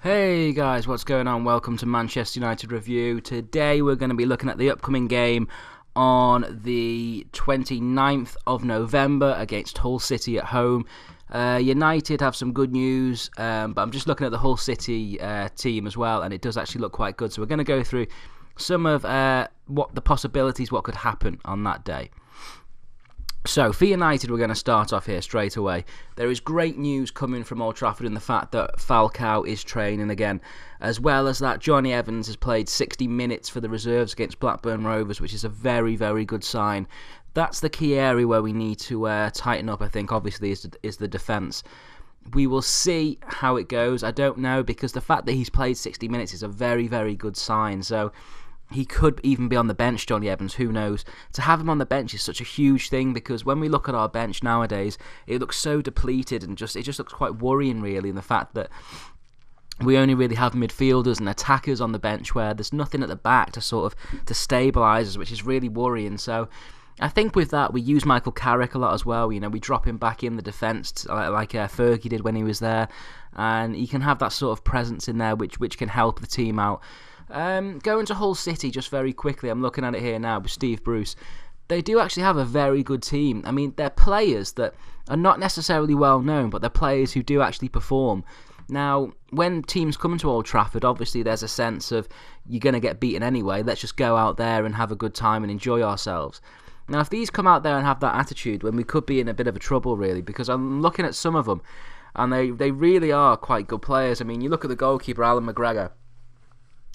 Hey guys, what's going on? Welcome to Manchester United Review. Today we're going to be looking at the upcoming game on the 29th of November against Hull City at home. United have some good news, but I'm just looking at the Hull City team as well, and it does actually look quite good. So we're going to go through some of what the possibilities, what could happen on that day. So, for United, we're going to start off here straight away. There is great news coming from Old Trafford in the fact that Falcao is training again, as well as that Jonny Evans has played 60 minutes for the reserves against Blackburn Rovers, which is a very, very good sign. That's the key area where we need to tighten up, I think, obviously, is the defence. We will see how it goes. I don't know, because the fact that he's played 60 minutes is a very, very good sign. So he could even be on the bench, Jonny Evans, who knows. To have him on the bench is such a huge thing, because when we look at our bench nowadays, it looks so depleted, and it just looks quite worrying, really, in the fact that we only really have midfielders and attackers on the bench, where there's nothing at the back to stabilise us, which is really worrying. So I think with that, we use Michael Carrick a lot as well. You know, we drop him back in the defence like Fergie did when he was there, and he can have that sort of presence in there which can help the team out. Going to Hull City, just very quickly, I'm looking at it here now with Steve Bruce. They do actually have a very good team. I mean, they're players that are not necessarily well known, but they're players who do actually perform. Now, when teams come to Old Trafford, obviously there's a sense of you're going to get beaten anyway. Let's just go out there and have a good time and enjoy ourselves. Now, if these come out there and have that attitude, then we could be in a bit of a trouble, really, because I'm looking at some of them, and they really are quite good players. I mean, you look at the goalkeeper, Alan McGregor.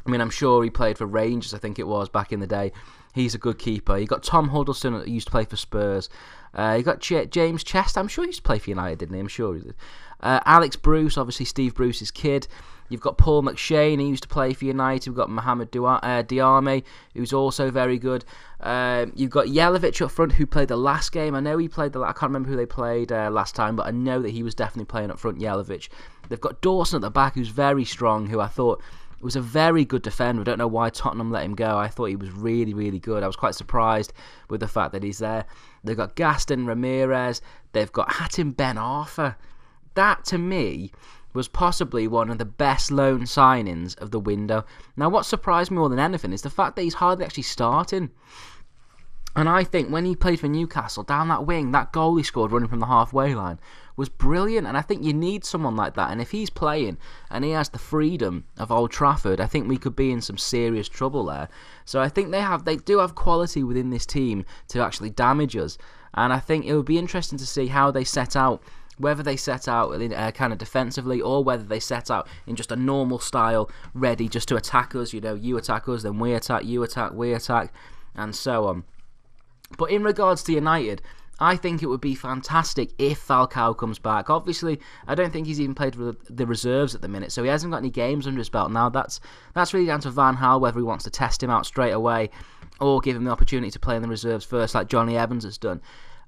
I mean, I'm sure he played for Rangers, I think it was, back in the day. He's a good keeper. You got Tom Huddleston, who used to play for Spurs. You got James Chest. I'm sure he used to play for United, didn't he? I'm sure he did. Alex Bruce, obviously Steve Bruce's kid. You've got Paul McShane, he used to play for United. We've got Mohamed Diarmi, who's also very good. You've got Jelavic up front, who played the last game. I know he played I can't remember who they played last time, but I know that he was definitely playing up front, Jelavic. They've got Dawson at the back, who's very strong, who I thought was a very good defender. I don't know why Tottenham let him go. I thought he was really, really good. I was quite surprised with the fact that he's there. They've got Gaston Ramirez. They've got Hatem Ben Arfa. That, to me, was possibly one of the best loan signings of the window. Now, what surprised me more than anything is the fact that he's hardly actually starting. And I think when he played for Newcastle, down that wing, that goal he scored running from the halfway line was brilliant. And I think you need someone like that. And if he's playing and he has the freedom of Old Trafford, I think we could be in some serious trouble there. So I think they do have quality within this team to actually damage us. And I think it would be interesting to see how they set out, whether they set out in, kind of defensively, or whether they set out in just a normal style, ready just to attack us. You know, you attack us, then we attack, you attack, we attack, and so on. But in regards to United, I think it would be fantastic if Falcao comes back. Obviously, I don't think he's even played with the reserves at the minute, so he hasn't got any games under his belt. Now, that's really down to Van Gaal, whether he wants to test him out straight away or give him the opportunity to play in the reserves first, like Jonny Evans has done.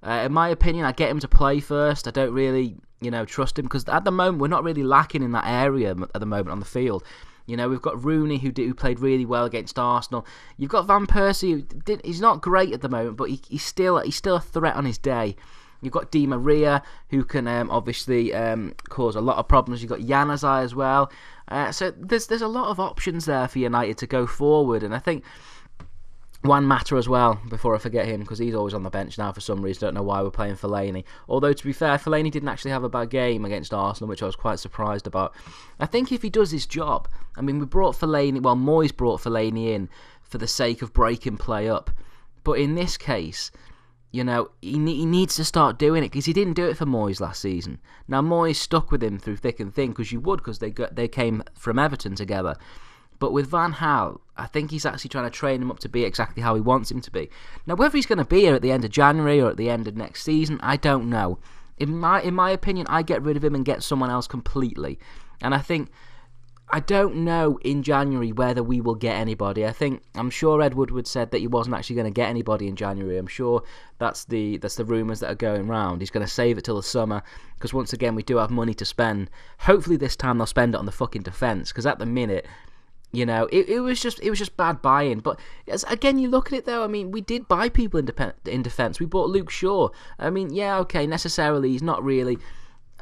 In my opinion, I get him to play first. I don't really, trust him, because at the moment, we're not really lacking in that area at the moment on the field. You know, we've got Rooney, who played really well against Arsenal. You've got Van Persie, he's not great at the moment, but he's still a threat on his day. You've got Di Maria, who can obviously cause a lot of problems. You've got Januzaj as well. So there's a lot of options there for United to go forward, and I think Juan Mata as well, before I forget him, because he's always on the bench now for some reason. Don't know why we're playing Fellaini. Although, to be fair, Fellaini didn't actually have a bad game against Arsenal, which I was quite surprised about. I think if he does his job, I mean, Moyes brought Fellaini in for the sake of breaking play up. But in this case, he needs to start doing it, because he didn't do it for Moyes last season. Now, Moyes stuck with him through thick and thin, because they came from Everton together. But with Van Gaal, I think he's actually trying to train him up to be exactly how he wants him to be. Now, whether he's going to be here at the end of January or at the end of next season, I don't know. In my opinion, I get rid of him and get someone else completely. And I don't know in January whether we will get anybody. I'm sure Ed Woodward said that he wasn't actually going to get anybody in January. I'm sure that's the rumours that are going round. He's going to save it till the summer, because once again, we do have money to spend. Hopefully this time they'll spend it on the fucking defence, because at the minute, it was just bad buying. But again, you look at it though. I mean, we did buy people in defence. We bought Luke Shaw. I mean, yeah, okay, necessarily he's not really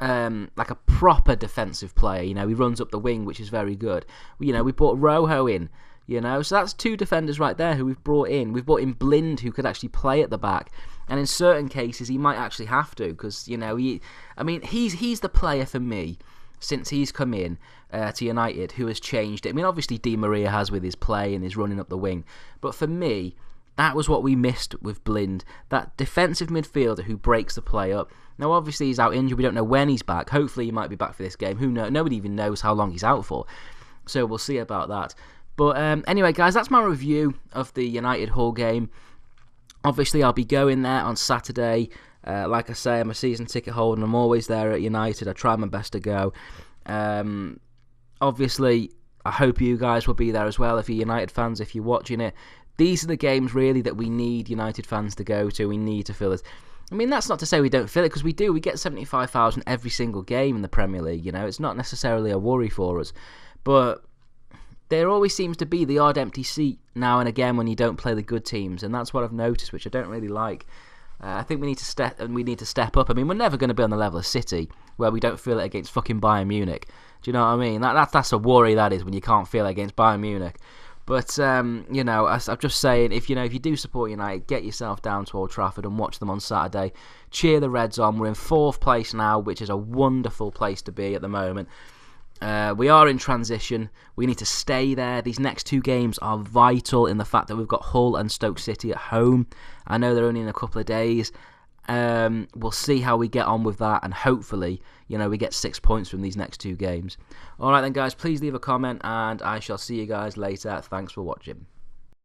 like a proper defensive player. You know, he runs up the wing, which is very good. You know, we brought Rojo in. You know, so that's 2 defenders right there who we've brought in. We've brought in Blind, who could actually play at the back, and in certain cases he might actually have to, because you know he's the player for me since he's come in to United who has changed it. I mean, obviously Di Maria has with his play and his running up the wing, but for me, that was what we missed with Blind, that defensive midfielder who breaks the play up. Now, obviously he's out injured. We don't know when he's back. Hopefully he might be back for this game. Who knows? Nobody even knows how long he's out for, so we'll see about that. But anyway, guys, that's my review of the United Hull game. Obviously, I'll be going there on Saturday. Like I say, I'm a season ticket holder and I'm always there at United. I try my best to go. Obviously, I hope you guys will be there as well if you're United fans, if you're watching it. These are the games, really, that we need United fans to go to. We need to fill it. I mean, that's not to say we don't fill it, because we do. We get 75,000 every single game in the Premier League. You know, it's not necessarily a worry for us. But there always seems to be the odd empty seat now and again when you don't play the good teams, and that's what I've noticed, which I don't really like. I think we need to step up. I mean, we're never going to be on the level of City, where we don't feel it against fucking Bayern Munich. Do you know what I mean? That's a worry, that is, when you can't feel it against Bayern Munich. But you know, I'm just saying, if you do support United, get yourself down to Old Trafford and watch them on Saturday. Cheer the Reds on. We're in 4th place now, which is a wonderful place to be at the moment. We are in transition. We need to stay there. These next 2 games are vital in the fact that we've got Hull and Stoke City at home. I know they're only in a couple of days. We'll see how we get on with that, and hopefully, we get 6 points from these next 2 games. Alright then, guys, please leave a comment, and I shall see you guys later. Thanks for watching.